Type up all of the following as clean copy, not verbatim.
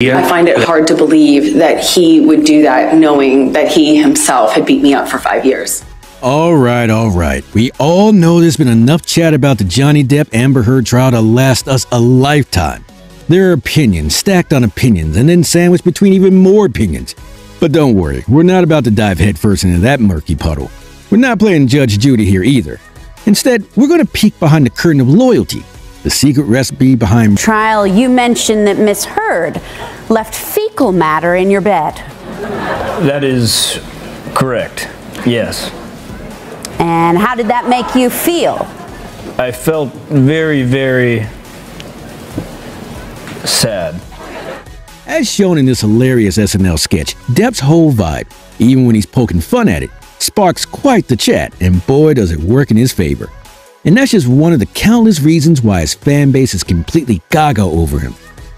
I find it hard to believe that he would do that knowing that he himself had beat me up for 5 years. All right. We all know there's been enough chat about the Johnny Depp Amber Heard trial to last us a lifetime. There are opinions stacked on opinions and then sandwiched between even more opinions. But don't worry, we're not about to dive headfirst into that murky puddle. We're not playing Judge Judy here either. Instead, we're going to peek behind the curtain of loyalty, the secret recipe behind trial. You mentioned that Miss Heard left fecal matter in your bed. That is correct, yes. And how did that make you feel? I felt very, very sad. As shown in this hilarious SNL sketch, Depp's whole vibe, even when he's poking fun at it, sparks quite the chat, and boy does it work in his favor. And that's just one of the countless reasons why his fan base is completely gaga over him.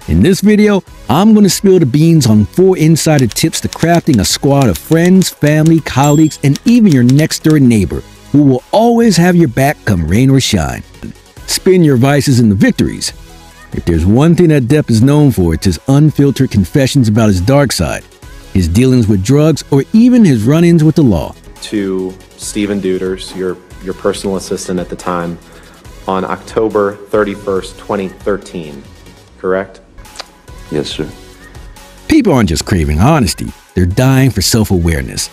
In this video, I'm going to spill the beans on 4 insider tips to crafting a squad of friends, family, colleagues, and even your next door neighbor who will always have your back come rain or shine. Spin your vices into victories. If there's one thing that Depp is known for, it's his unfiltered confessions about his dark side, his dealings with drugs, or even his run-ins with the law. To Stephen Deuters, your personal assistant at the time, on October 31st, 2013, correct? Yes, sir. People aren't just craving honesty, they're dying for self-awareness.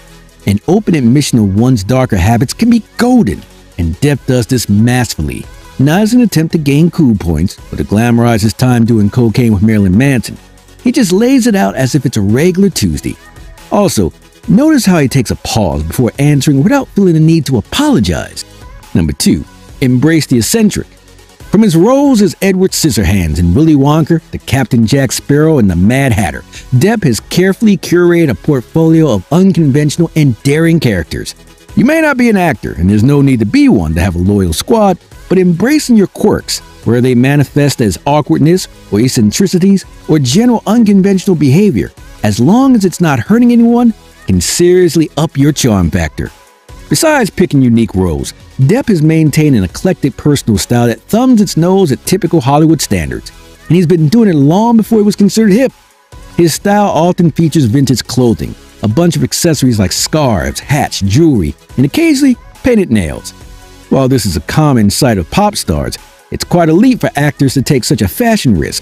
An open admission of one's darker habits can be golden, and Depp does this masterfully, not as an attempt to gain cool points or to glamorize his time doing cocaine with Marilyn Manson. He just lays it out as if it's a regular Tuesday. Also, notice how he takes a pause before answering without feeling the need to apologize. Number 2. Embrace the eccentric. From his roles as Edward Scissorhands in Willy Wonka, the Captain Jack Sparrow, and the Mad Hatter, Depp has carefully curated a portfolio of unconventional and daring characters. You may not be an actor, and there's no need to be one to have a loyal squad, but embracing your quirks, where they manifest as awkwardness or eccentricities or general unconventional behavior, as long as it's not hurting anyone, can seriously up your charm factor. Besides picking unique roles, Depp has maintained an eclectic personal style that thumbs its nose at typical Hollywood standards, and he's been doing it long before it was considered hip. His style often features vintage clothing, a bunch of accessories like scarves, hats, jewelry, and occasionally painted nails. While this is a common sight of pop stars, it's quite a leap for actors to take such a fashion risk.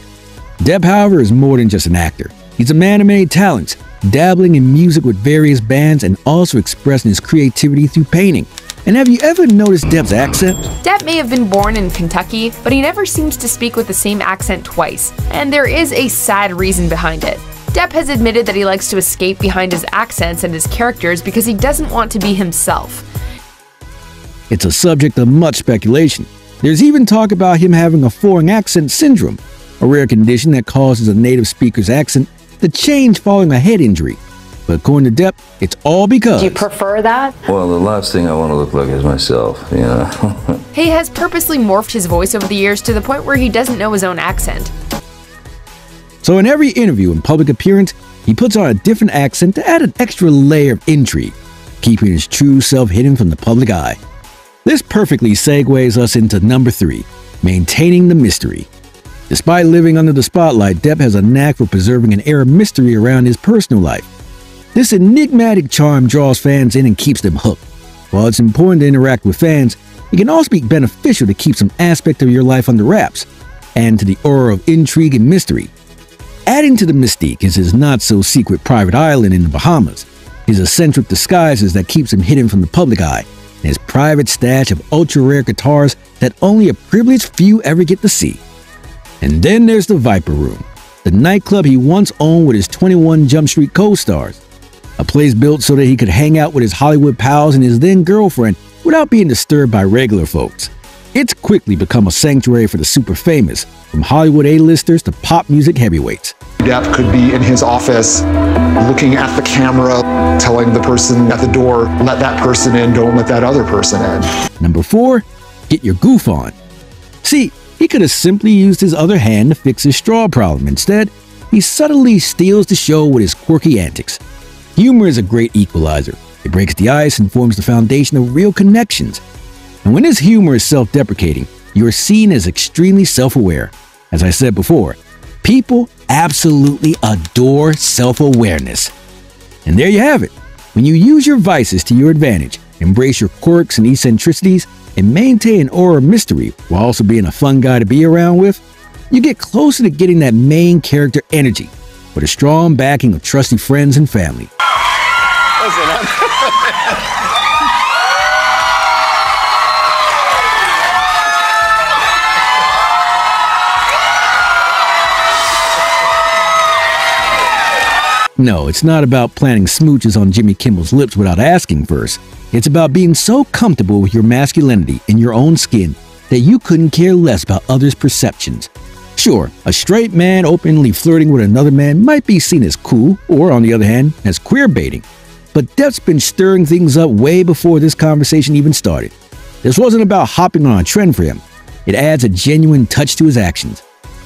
Depp, however, is more than just an actor. He's a man of many talents, dabbling in music with various bands and also expressing his creativity through painting. And have you ever noticed Depp's accent? Depp may have been born in Kentucky, but he never seems to speak with the same accent twice, and there is a sad reason behind it. Depp has admitted that he likes to escape behind his accents and his characters because he doesn't want to be himself. It's a subject of much speculation. There's even talk about him having a foreign accent syndrome, a rare condition that causes a native speaker's accent to change following a head injury. But according to Depp, it's all because... Do you prefer that? Well, the last thing I want to look like is myself, you know. He has purposely morphed his voice over the years to the point where he doesn't know his own accent. So in every interview and public appearance, he puts on a different accent to add an extra layer of intrigue, keeping his true self hidden from the public eye. This perfectly segues us into number 3, maintaining the mystery. Despite living under the spotlight, Depp has a knack for preserving an air of mystery around his personal life. This enigmatic charm draws fans in and keeps them hooked. While it's important to interact with fans, it can also be beneficial to keep some aspect of your life under wraps, and to the aura of intrigue and mystery. Adding to the mystique is his not-so-secret private island in the Bahamas, his eccentric disguises that keeps him hidden from the public eye, and his private stash of ultra-rare guitars that only a privileged few ever get to see. And then there's the Viper Room, the nightclub he once owned with his 21 Jump Street co-stars. A place built so that he could hang out with his Hollywood pals and his then-girlfriend without being disturbed by regular folks. It's quickly become a sanctuary for the super famous, from Hollywood A-listers to pop music heavyweights. Depp could be in his office, looking at the camera, telling the person at the door, let that person in, don't let that other person in. Number 4, get your goof on. See, he could have simply used his other hand to fix his straw problem. Instead, he subtly steals the show with his quirky antics. Humor is a great equalizer. It breaks the ice and forms the foundation of real connections. And when his humor is self-deprecating, you are seen as extremely self-aware. As I said before, People absolutely adore self-awareness. And there you have it. When you use your vices to your advantage, embrace your quirks and eccentricities, and maintain an aura of mystery while also being a fun guy to be around with, you get closer to getting that main character energy with a strong backing of trusty friends and family. No, it's not about planning smooches on Jimmy Kimmel's lips without asking first. It's about being so comfortable with your masculinity in your own skin that you couldn't care less about others' perceptions. Sure, a straight man openly flirting with another man might be seen as cool, or on the other hand, as queer baiting. But Depp's been stirring things up way before this conversation even started. This wasn't about hopping on a trend for him. It adds a genuine touch to his actions.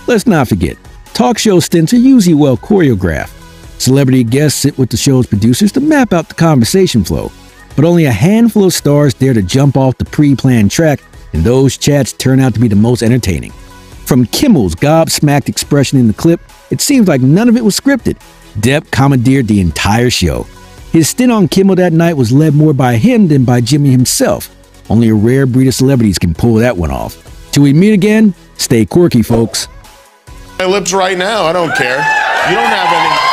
Let's not forget, talk show stints are usually well choreographed. Celebrity guests sit with the show's producers to map out the conversation flow, but only a handful of stars dare to jump off the pre-planned track, and those chats turn out to be the most entertaining. From Kimmel's gobsmacked expression in the clip, it seems like none of it was scripted. Depp commandeered the entire show. His stint on Kimmel that night was led more by him than by Jimmy himself. Only a rare breed of celebrities can pull that one off. Till we meet again, stay quirky, folks. My lips right now, I don't care. You don't have any...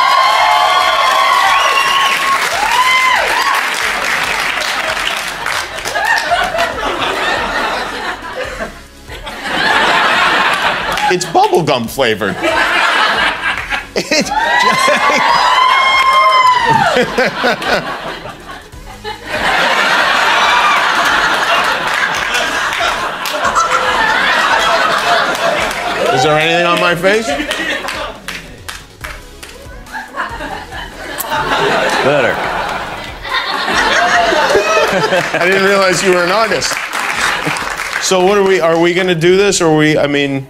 It's bubblegum flavored. Is there anything on my face? Better. I didn't realize you were an artist. So what are we going to do this, or I mean...